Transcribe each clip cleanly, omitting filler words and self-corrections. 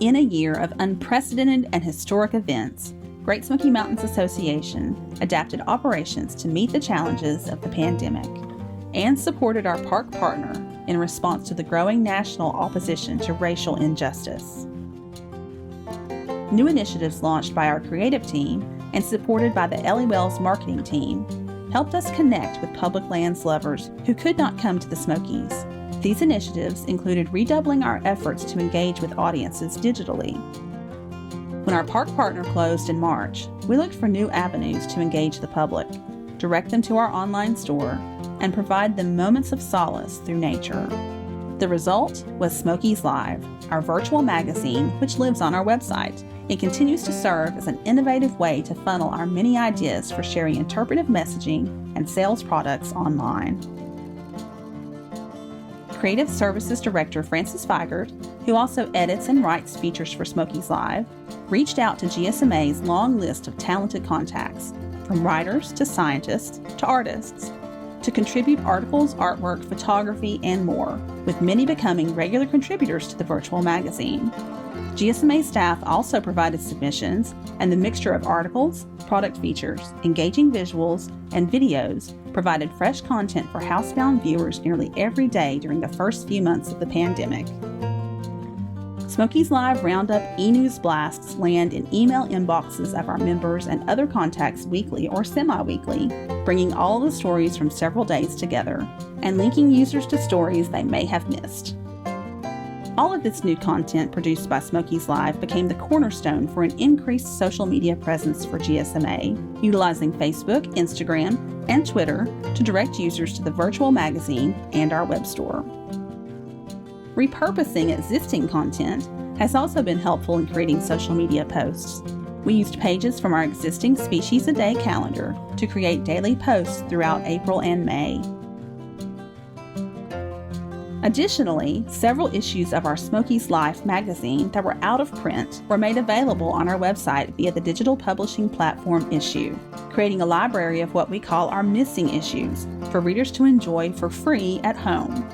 In a year of unprecedented and historic events, Great Smoky Mountains Association adapted operations to meet the challenges of the pandemic and supported our park partner in response to the growing national opposition to racial injustice. New initiatives launched by our creative team and supported by the Ellie Wells marketing team helped us connect with public lands lovers who could not come to the Smokies. These initiatives included redoubling our efforts to engage with audiences digitally. When our park partner closed in March, we looked for new avenues to engage the public, direct them to our online store, and provide them moments of solace through nature. The result was Smokies Live, our virtual magazine which lives on our website. It continues to serve as an innovative way to funnel our many ideas for sharing interpretive messaging and sales products online. Creative Services Director Frances Feigert, who also edits and writes features for Smokies Live, reached out to GSMA's long list of talented contacts, from writers to scientists to artists, to contribute articles, artwork, photography, and more, with many becoming regular contributors to the virtual magazine. GSMA staff also provided submissions, and the mixture of articles, product features, engaging visuals, and videos provided fresh content for housebound viewers nearly every day during the first few months of the pandemic. Smokies Live Roundup e-news blasts land in email inboxes of our members and other contacts weekly or semi-weekly, bringing all the stories from several days together and linking users to stories they may have missed. All of this new content produced by Smokies Live became the cornerstone for an increased social media presence for GSMA, utilizing Facebook, Instagram, and Twitter to direct users to the virtual magazine and our web store. Repurposing existing content has also been helpful in creating social media posts. We used pages from our existing Species a Day calendar to create daily posts throughout April and May. Additionally, several issues of our Smokies Life magazine that were out of print were made available on our website via the digital publishing platform Issue, creating a library of what we call our missing issues for readers to enjoy for free at home.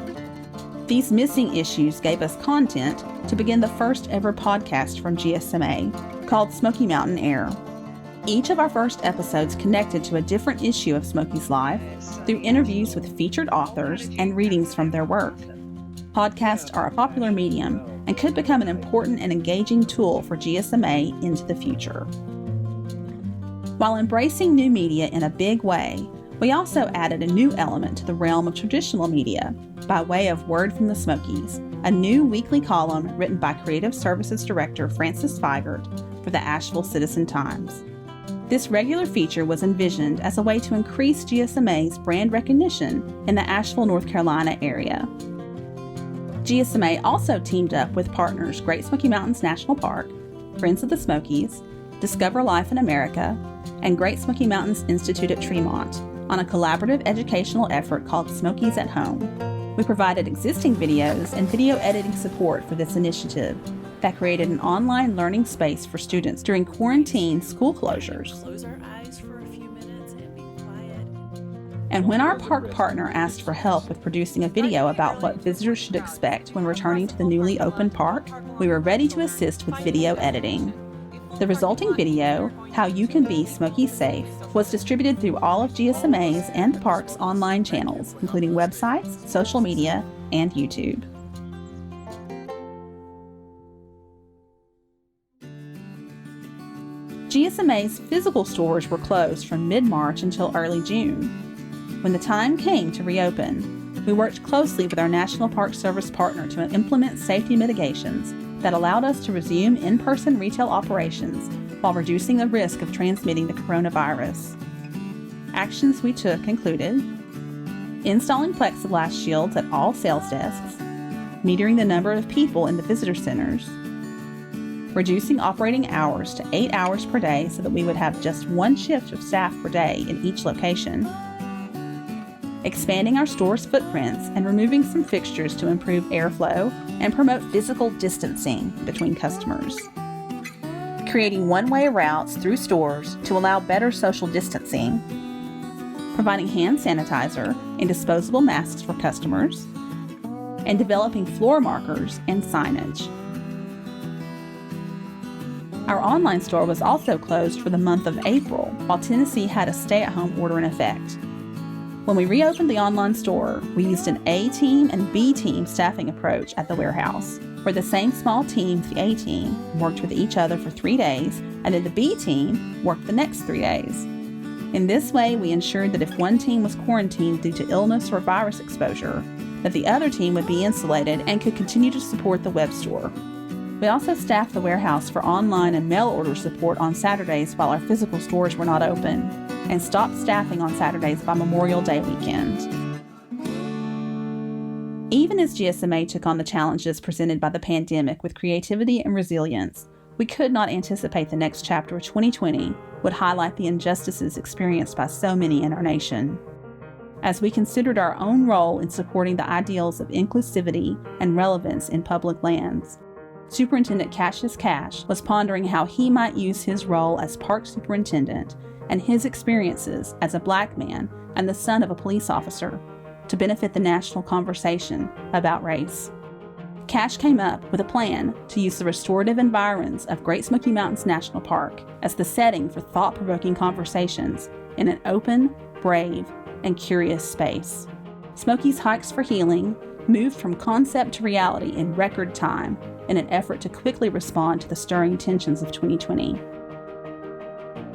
These missing issues gave us content to begin the first ever podcast from GSMA called Smoky Mountain Air. Each of our first episodes connected to a different issue of Smokies Live through interviews with featured authors and readings from their work. Podcasts are a popular medium and could become an important and engaging tool for GSMA into the future. While embracing new media in a big way, we also added a new element to the realm of traditional media by way of Word from the Smokies, a new weekly column written by Creative Services Director Frances Feigert for the Asheville Citizen-Times. This regular feature was envisioned as a way to increase GSMA's brand recognition in the Asheville, North Carolina area. GSMA also teamed up with partners Great Smoky Mountains National Park, Friends of the Smokies, Discover Life in America, and Great Smoky Mountains Institute at Tremont on a collaborative educational effort called Smokies at Home. We provided existing videos and video editing support for this initiative that created an online learning space for students during quarantine school closures. Close our eyes for a few minutes and be quiet. And when our park partner asked for help with producing a video about what visitors should expect when returning to the newly opened park, we were ready to assist with video editing. The resulting video, How You Can Be Smoky Safe, was distributed through all of GSMA's and the park's online channels, including websites, social media, and YouTube. GSMA's physical stores were closed from mid-March until early June. When the time came to reopen, we worked closely with our National Park Service partner to implement safety mitigations that allowed us to resume in-person retail operations while reducing the risk of transmitting the coronavirus. Actions we took included installing plexiglass shields at all sales desks, metering the number of people in the visitor centers, reducing operating hours to 8 hours per day so that we would have just one shift of staff per day in each location, expanding our store's footprints and removing some fixtures to improve airflow and promote physical distancing between customers, creating one-way routes through stores to allow better social distancing, providing hand sanitizer and disposable masks for customers, and developing floor markers and signage. Our online store was also closed for the month of April, while Tennessee had a stay-at-home order in effect. When we reopened the online store, we used an A team and B team staffing approach at the warehouse, where the same small team, the A team, worked with each other for 3 days, and then the B team worked the next 3 days. In this way, we ensured that if one team was quarantined due to illness or virus exposure, that the other team would be insulated and could continue to support the web store. We also staffed the warehouse for online and mail order support on Saturdays while our physical stores were not open, and stopped staffing on Saturdays by Memorial Day weekend. Even as GSMA took on the challenges presented by the pandemic with creativity and resilience, we could not anticipate the next chapter of 2020 would highlight the injustices experienced by so many in our nation. As we considered our own role in supporting the ideals of inclusivity and relevance in public lands, Superintendent Cassius Cash was pondering how he might use his role as park superintendent and his experiences as a Black man and the son of a police officer to benefit the national conversation about race. Cash came up with a plan to use the restorative environs of Great Smoky Mountains National Park as the setting for thought-provoking conversations in an open, brave, and curious space. Smokies Hikes for Healing moved from concept to reality in record time in an effort to quickly respond to the stirring tensions of 2020.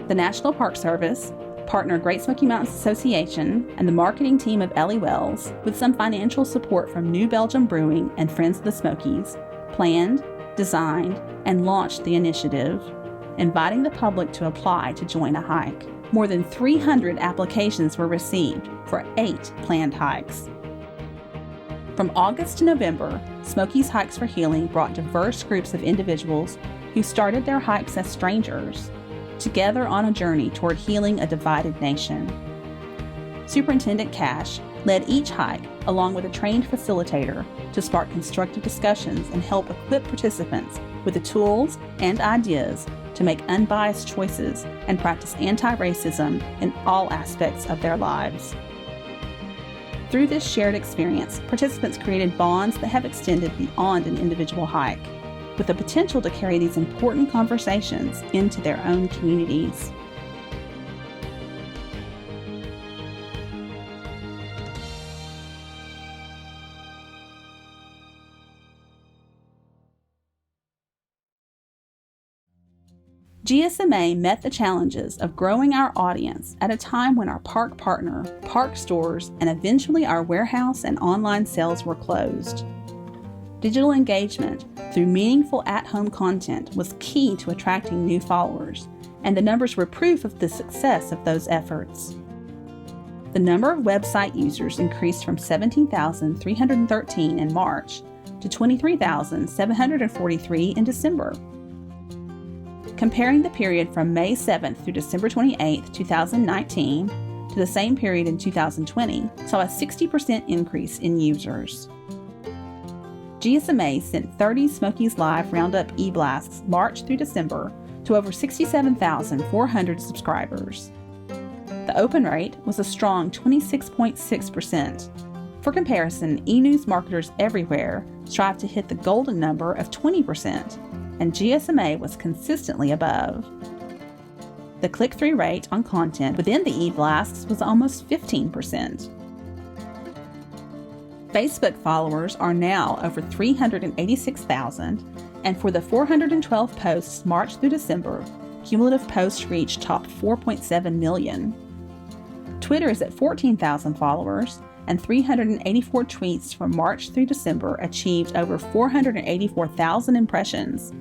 The National Park Service, partner Great Smoky Mountains Association, and the marketing team of Ellie Wells, with some financial support from New Belgium Brewing and Friends of the Smokies, planned, designed, and launched the initiative, inviting the public to apply to join a hike. More than 300 applications were received for 8 planned hikes. From August to November, Smokies Hikes for Healing brought diverse groups of individuals who started their hikes as strangers together on a journey toward healing a divided nation. Superintendent Cash led each hike along with a trained facilitator to spark constructive discussions and help equip participants with the tools and ideas to make unbiased choices and practice anti-racism in all aspects of their lives. Through this shared experience, participants created bonds that have extended beyond an individual hike, with the potential to carry these important conversations into their own communities. GSMA met the challenges of growing our audience at a time when our park partner, park stores, and eventually our warehouse and online sales were closed. Digital engagement through meaningful at-home content was key to attracting new followers, and the numbers were proof of the success of those efforts. The number of website users increased from 17,313 in March to 23,743 in December. Comparing the period from May 7th through December 28th, 2019 to the same period in 2020 saw a 60% increase in users. GSMA sent 30 Smokies Live Roundup e-blasts March through December to over 67,400 subscribers. The open rate was a strong 26.6%. For comparison, e-news marketers everywhere strive to hit the golden number of 20%, and GSMA was consistently above. The click-through rate on content within the e-blasts was almost 15%. Facebook followers are now over 386,000, and for the 412 posts March through December, cumulative post reach topped 4.7 million. Twitter is at 14,000 followers, and 384 tweets from March through December achieved over 484,000 impressions.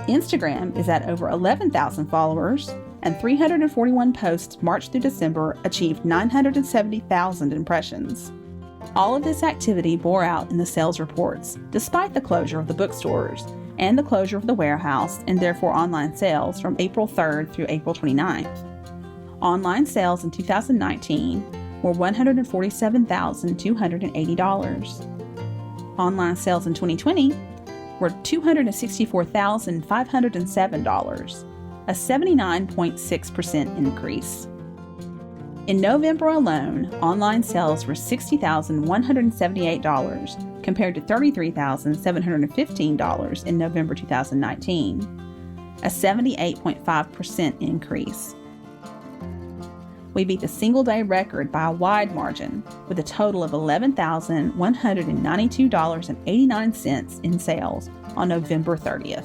Instagram is at over 11,000 followers, and 341 posts March through December achieved 970,000 impressions. All of this activity bore out in the sales reports, despite the closure of the bookstores and the closure of the warehouse and therefore online sales from April 3rd through April 29th. Online sales in 2019 were $147,280. Online sales in 2020 were $264,507, a 79.6% increase. In November alone, online sales were $60,178 compared to $33,715 in November 2019. a 78.5% increase. We beat the single-day record by a wide margin, with a total of $11,192.89 in sales on November 30th.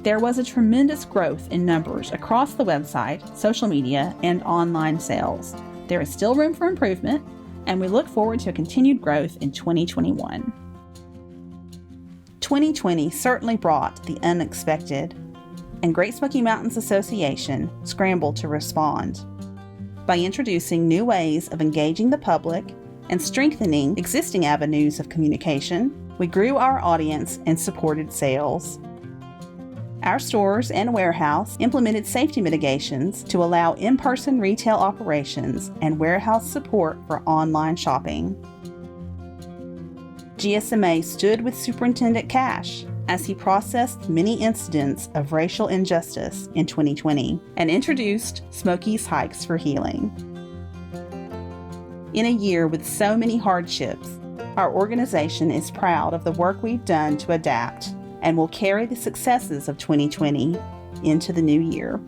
There was a tremendous growth in numbers across the website, social media, and online sales. There is still room for improvement, and we look forward to a continued growth in 2021. 2020 certainly brought the unexpected, and Great Smoky Mountains Association scrambled to respond by introducing new ways of engaging the public and strengthening existing avenues of communication. We grew our audience and supported sales. Our stores and warehouse implemented safety mitigations to allow in-person retail operations and warehouse support for online shopping. GSMA stood with Superintendent Cash as he processed many incidents of racial injustice in 2020 and introduced Smokies Hikes for Healing. In a year with so many hardships, our organization is proud of the work we've done to adapt and will carry the successes of 2020 into the new year.